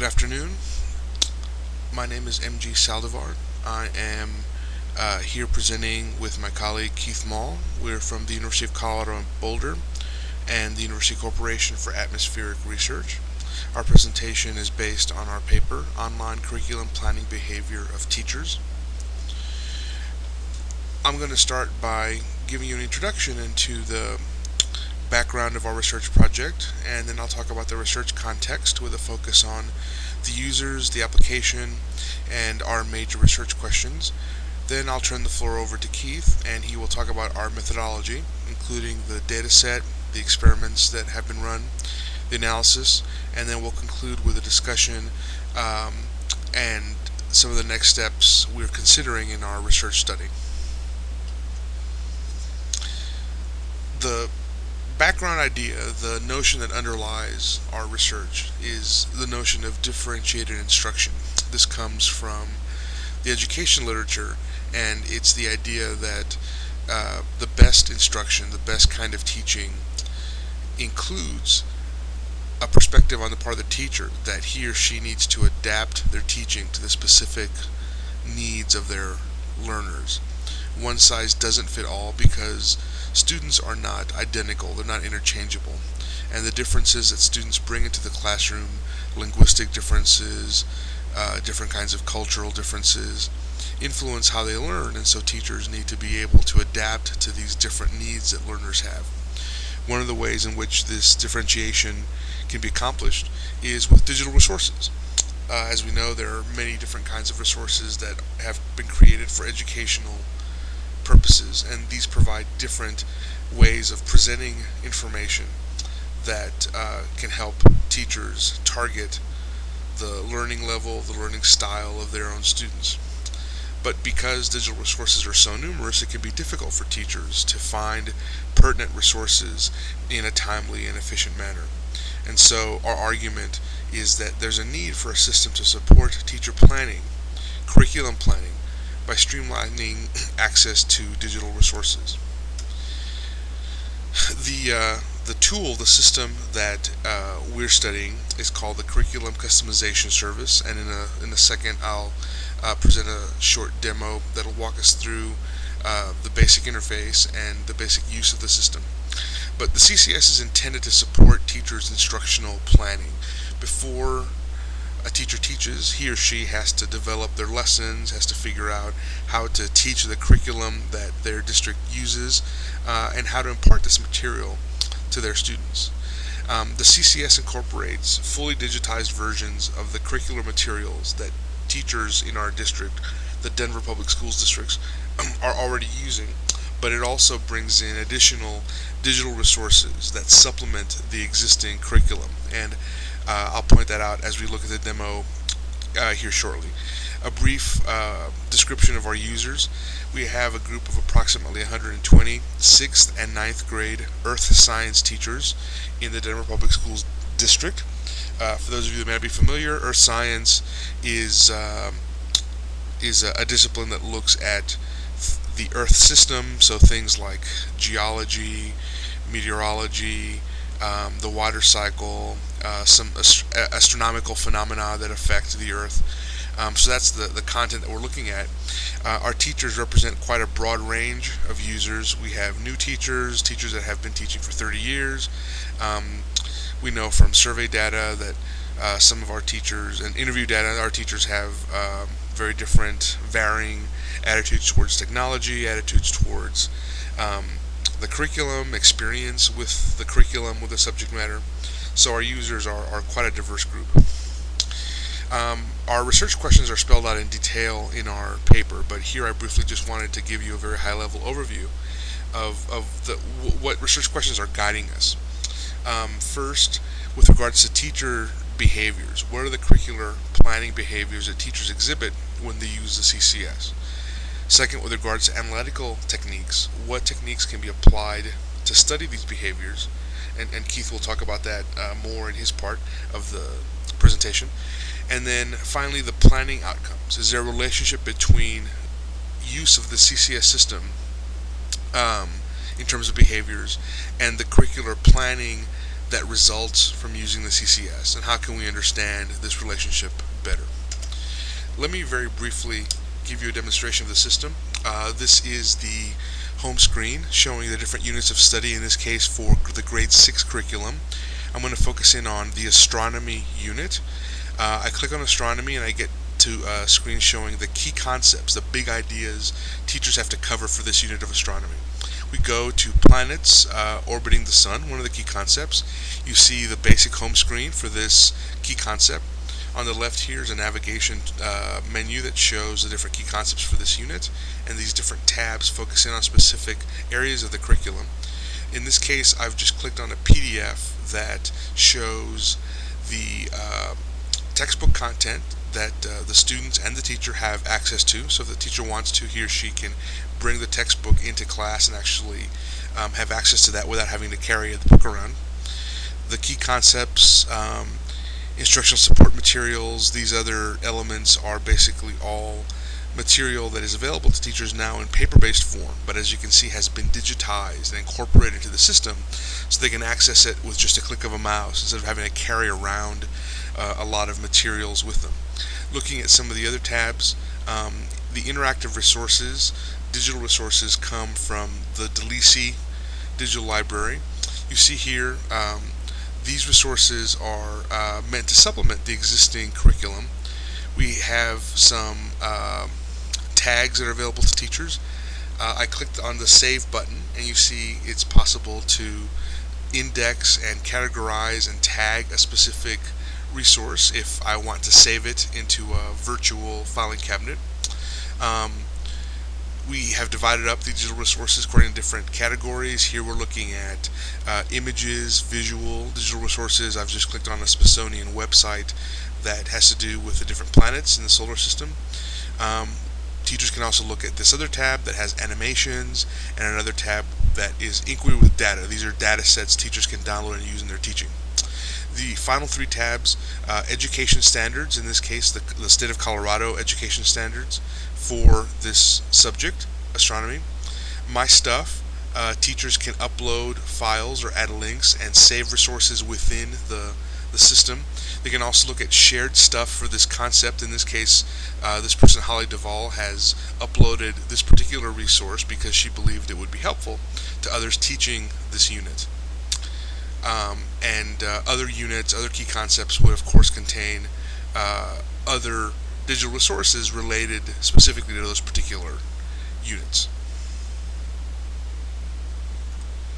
afternoon. My name is MG Saldivar. I am here presenting with my colleague Keith Mall. We're from the University of Colorado in Boulder and the University Corporation for Atmospheric Research. Our presentation is based on our paper, Online Curriculum Planning Behavior of Teachers. I'm going to start by giving you an introduction into the background of our research project, and then I'll talk about the research context with a focus on the users, the application, and our major research questions. Then I'll turn the floor over to Keith, and he will talk about our methodology, including the data set, the experiments that have been run, the analysis, and then we'll conclude with a discussion and some of the next steps we're considering in our research study. The background idea, the notion that underlies our research, is the notion of differentiated instruction. This comes from the education literature, and it's the idea that the best instruction, the best kind of teaching, includes a perspective on the part of the teacher that he or she needs to adapt their teaching to the specific needs of their learners. One size doesn't fit all because students are not identical, they're not interchangeable, and the differences that students bring into the classroom, linguistic differences, different kinds of cultural differences, influence how they learn, and so teachers need to be able to adapt to these different needs that learners have. One of the ways in which this differentiation can be accomplished is with digital resources. As we know, there are many different kinds of resources that have been created for educational purposes, and these provide different ways of presenting information that can help teachers target the learning level, the learning style of their own students. But because digital resources are so numerous, it can be difficult for teachers to find pertinent resources in a timely and efficient manner. And so our argument is that there's a need for a system to support teacher planning, curriculum planning, by streamlining access to digital resources. The tool, the system that we're studying is called the Curriculum Customization Service, and in a second I'll present a short demo that'll walk us through the basic interface and the basic use of the system. But the CCS is intended to support teachers' instructional planning. Before a teacher teaches, he or she has to develop their lessons, has to figure out how to teach the curriculum that their district uses, and how to impart this material to their students. The CCS incorporates fully digitized versions of the curricular materials that teachers in our district, the Denver Public Schools districts, are already using, but it also brings in additional digital resources that supplement the existing curriculum, and I'll point that out as we look at the demo here shortly. A brief description of our users. We have a group of approximately 120 6th and 9th grade earth science teachers in the Denver Public Schools district. For those of you that may not be familiar, earth science is a discipline that looks at the earth system, so things like geology, meteorology, the water cycle, some astronomical phenomena that affect the earth. So that's the content that we're looking at. Our teachers represent quite a broad range of users. We have new teachers, teachers that have been teaching for 30 years. We know from survey data that some of our teachers, and interview data, our teachers have very different, varying attitudes towards technology, attitudes towards the curriculum, experience with the curriculum, with the subject matter. So our users are quite a diverse group. Our research questions are spelled out in detail in our paper, but here I briefly just wanted to give you a very high-level overview of what research questions are guiding us. First, with regards to teacher behaviors, what are the curricular planning behaviors that teachers exhibit when they use the CCS? Second, with regards to analytical techniques, what techniques can be applied to study these behaviors? And Keith will talk about that more in his part of the presentation. And then finally, the planning outcomes. Is there a relationship between use of the CCS system in terms of behaviors and the curricular planning that results from using the CCS, and how can we understand this relationship better. Let me very briefly give you a demonstration of the system. This is the home screen showing the different units of study, in this case for the grade 6 curriculum. I'm going to focus in on the astronomy unit. I click on astronomy and I get to a screen showing the key concepts, the big ideas teachers have to cover for this unit of astronomy. We go to planets orbiting the sun, one of the key concepts. You see the basic home screen for this key concept. On the left here is a navigation menu that shows the different key concepts for this unit, and these different tabs focus in on specific areas of the curriculum. In this case, I've just clicked on a PDF that shows the textbook content that the students and the teacher have access to. So if the teacher wants to, he or she can bring the textbook into class and actually have access to that without having to carry the book around. The key concepts, instructional support materials, these other elements are basically all material that is available to teachers now in paper-based form, but as you can see has been digitized and incorporated into the system so they can access it with just a click of a mouse instead of having to carry around a lot of materials with them. Looking at some of the other tabs, the interactive resources, digital resources come from the Delisi digital library. You see here these resources are meant to supplement the existing curriculum. We have some tags that are available to teachers. I clicked on the Save button and you see it's possible to index and categorize and tag a specific resource if I want to save it into a virtual filing cabinet. We have divided up the digital resources according to different categories. Here we're looking at images, visual, digital resources. I've just clicked on a Smithsonian website that has to do with the different planets in the solar system. Teachers can also look at this other tab that has animations and another tab that is inquiry with data. These are data sets teachers can download and use in their teaching. The final three tabs, education standards, in this case the state of Colorado education standards for this subject, astronomy. My Stuff, teachers can upload files or add links and save resources within the system. They can also look at shared stuff for this concept. In this case, this person, Holly Duvall, has uploaded this particular resource because she believed it would be helpful to others teaching this unit. And other units, other key concepts would of course contain other digital resources related specifically to those particular units.